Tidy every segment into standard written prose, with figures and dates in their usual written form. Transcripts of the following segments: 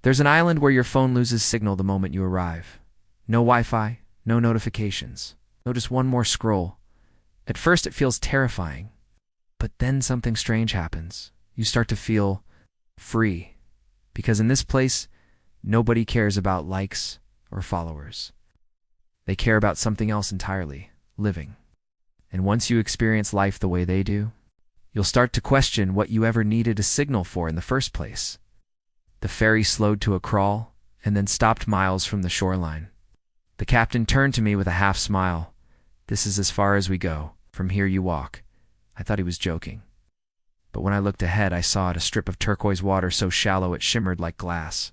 There's an island where your phone loses signal the moment you arrive. No Wi-Fi, no notifications, no just one more scroll. At first it feels terrifying, but then something strange happens. You start to feel free, because in this place, nobody cares about likes or followers. They care about something else entirely, living. And once you experience life the way they do, you'll start to question what you ever needed a signal for in the first place. The ferry slowed to a crawl and then stopped miles from the shoreline. The captain turned to me with a half smile. "This is as far as we go. From here you walk." I thought he was joking. But when I looked ahead, I saw it, a strip of turquoise water so shallow it shimmered like glass.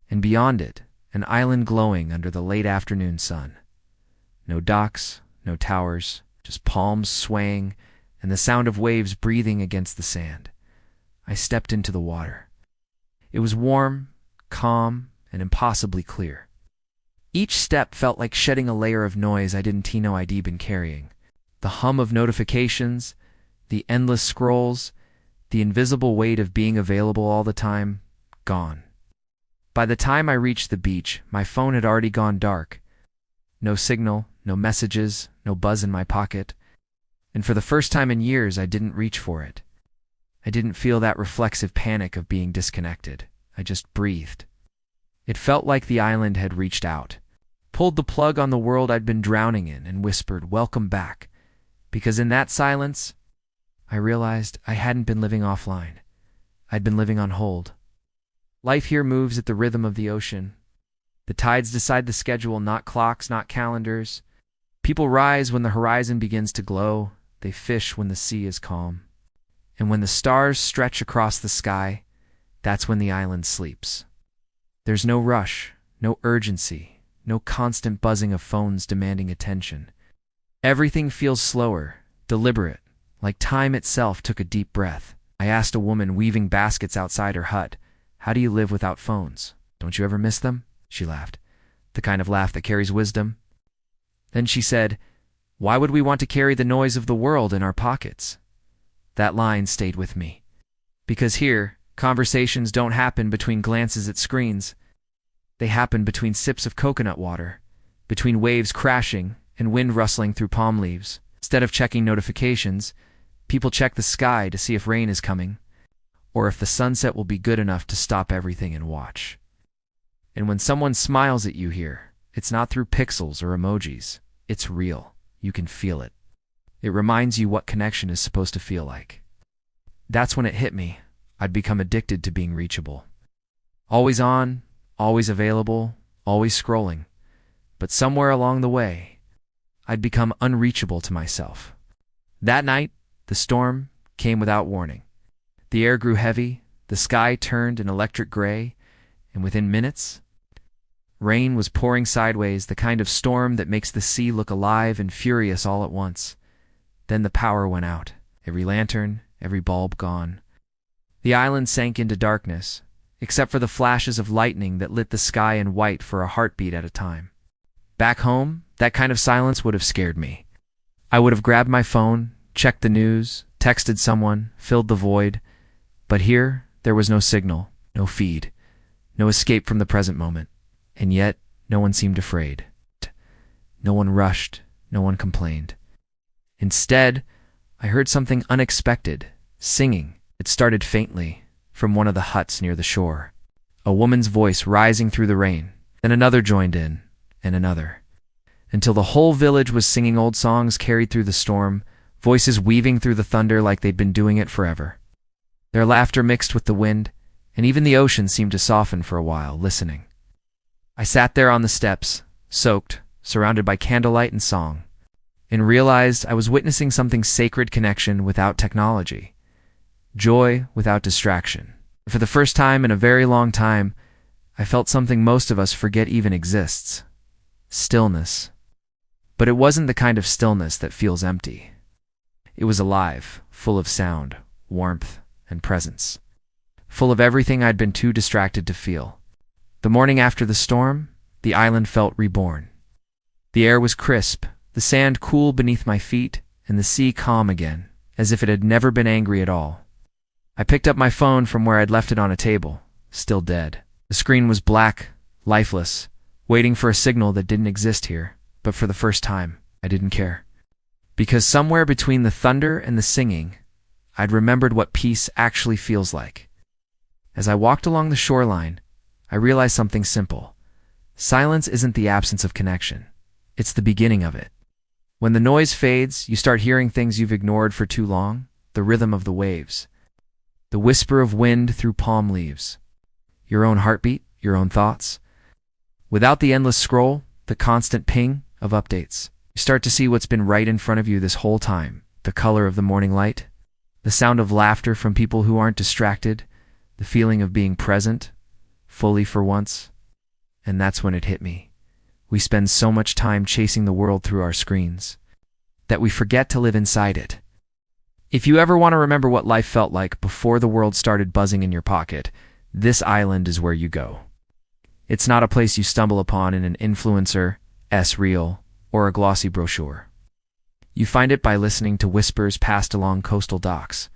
And beyond it, an island glowing under the late afternoon sun. No docks, no towers, just palms swaying and the sound of waves breathing against the sand. I stepped into the water. It was warm, calm, and impossibly clear. Each step felt like shedding a layer of noise I didn't know I'd been carrying. The hum of notifications, the endless scrolls, the invisible weight of being available all the time, gone. By the time I reached the beach, my phone had already gone dark. No signal, no messages, no buzz in my pocket. And for the first time in years, I didn't reach for it. I didn't feel that reflexive panic of being disconnected. I just breathed. It felt like the island had reached out, pulled the plug on the world I'd been drowning in, and whispered, "Welcome back." Because in that silence, I realized I hadn't been living offline. I'd been living on hold. Life here moves at the rhythm of the ocean. The tides decide the schedule, not clocks, not calendars. People rise when the horizon begins to glow. They fish when the sea is calm. And when the stars stretch across the sky, that's when the island sleeps. There's no rush, no urgency, no constant buzzing of phones demanding attention. Everything feels slower, deliberate, like time itself took a deep breath. I asked a woman weaving baskets outside her hut, "How do you live without phones? Don't you ever miss them?" She laughed, the kind of laugh that carries wisdom. Then she said, "Why would we want to carry the noise of the world in our pockets?" That line stayed with me. Because here, conversations don't happen between glances at screens. They happen between sips of coconut water, between waves crashing and wind rustling through palm leaves. Instead of checking notifications, people check the sky to see if rain is coming, or if the sunset will be good enough to stop everything and watch. And when someone smiles at you here, it's not through pixels or emojis. It's real. You can feel it. It reminds you what connection is supposed to feel like. That's when it hit me. I'd become addicted to being reachable. Always on, always available, always scrolling. But somewhere along the way, I'd become unreachable to myself. That night, the storm came without warning. The air grew heavy, the sky turned an electric gray, and within minutes, rain was pouring sideways, the kind of storm that makes the sea look alive and furious all at once. Then the power went out, every lantern, every bulb gone. The island sank into darkness, except for the flashes of lightning that lit the sky in white for a heartbeat at a time. Back home, that kind of silence would have scared me. I would have grabbed my phone, checked the news, texted someone, filled the void. But here, there was no signal, no feed, no escape from the present moment. And yet, no one seemed afraid. No one rushed, no one complained. Instead, I heard something unexpected, singing. It started faintly, from one of the huts near the shore. A woman's voice rising through the rain. Then another joined in, and another. Until the whole village was singing old songs carried through the storm, voices weaving through the thunder like they'd been doing it forever. Their laughter mixed with the wind, and even the ocean seemed to soften for a while, listening. I sat there on the steps, soaked, surrounded by candlelight and song, and realized I was witnessing something sacred: connection without technology, joy without distraction. For the first time in a very long time, I felt something most of us forget even exists: stillness. But it wasn't the kind of stillness that feels empty. It was alive, full of sound, warmth, and presence, full of everything I'd been too distracted to feel. The morning after the storm, the island felt reborn. The air was crisp, the sand cool beneath my feet, and the sea calm again, as if it had never been angry at all. I picked up my phone from where I'd left it on a table, still dead. The screen was black, lifeless, waiting for a signal that didn't exist here, but for the first time, I didn't care. Because somewhere between the thunder and the singing, I'd remembered what peace actually feels like. As I walked along the shoreline, I realized something simple. Silence isn't the absence of connection. It's the beginning of it. When the noise fades, you start hearing things you've ignored for too long, the rhythm of the waves, the whisper of wind through palm leaves, your own heartbeat, your own thoughts. Without the endless scroll, the constant ping of updates, you start to see what's been right in front of you this whole time, the color of the morning light, the sound of laughter from people who aren't distracted, the feeling of being present, fully for once. And that's when it hit me. We spend so much time chasing the world through our screens that we forget to live inside it. If you ever want to remember what life felt like before the world started buzzing in your pocket, this island is where you go. It's not a place you stumble upon in an influencer's reel or a glossy brochure. You find it by listening to whispers passed along coastal docks,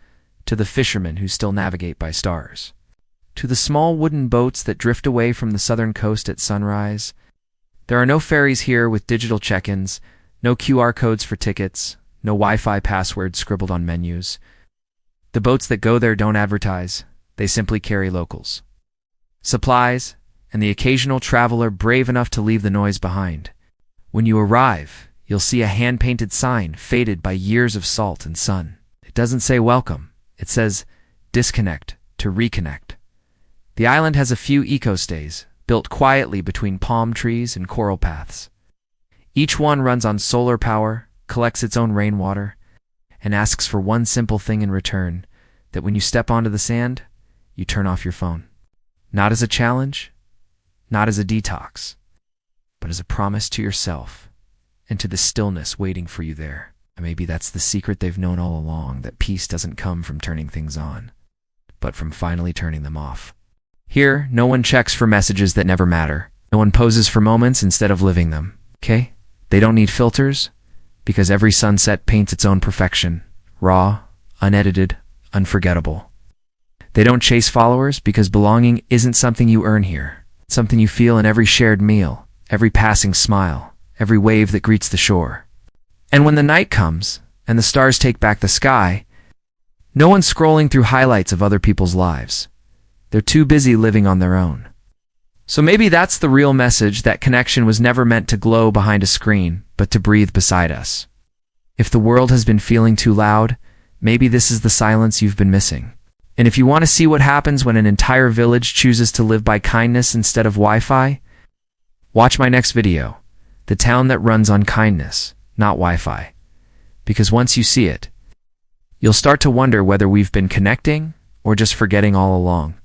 to the fishermen who still navigate by stars, to the small wooden boats that drift away from the southern coast at sunrise. There are no ferries here with digital check-ins, no QR codes for tickets, no Wi-Fi passwords scribbled on menus. The boats that go there don't advertise, they simply carry locals, supplies, and the occasional traveler brave enough to leave the noise behind. When you arrive, you'll see a hand-painted sign faded by years of salt and sun. It doesn't say welcome, it says disconnect to reconnect. The island has a few eco-stays, built quietly between palm trees and coral paths. Each one runs on solar power, collects its own rainwater, and asks for one simple thing in return, that when you step onto the sand, you turn off your phone. Not as a challenge, not as a detox, but as a promise to yourself and to the stillness waiting for you there. And maybe that's the secret they've known all along, that peace doesn't come from turning things on, but from finally turning them off. Here, no one checks for messages that never matter. No one poses for moments instead of living them, okay? They don't need filters, because every sunset paints its own perfection, raw, unedited, unforgettable. They don't chase followers because belonging isn't something you earn here. It's something you feel in every shared meal, every passing smile, every wave that greets the shore. And when the night comes, and the stars take back the sky, no one's scrolling through highlights of other people's lives. They're too busy living on their own. So maybe that's the real message, that connection was never meant to glow behind a screen, but to breathe beside us. If the world has been feeling too loud, maybe this is the silence you've been missing. And if you want to see what happens when an entire village chooses to live by kindness instead of Wi-Fi, watch my next video, The Town That Runs on Kindness, Not Wi-Fi. Because once you see it, you'll start to wonder whether we've been connecting or just forgetting all along.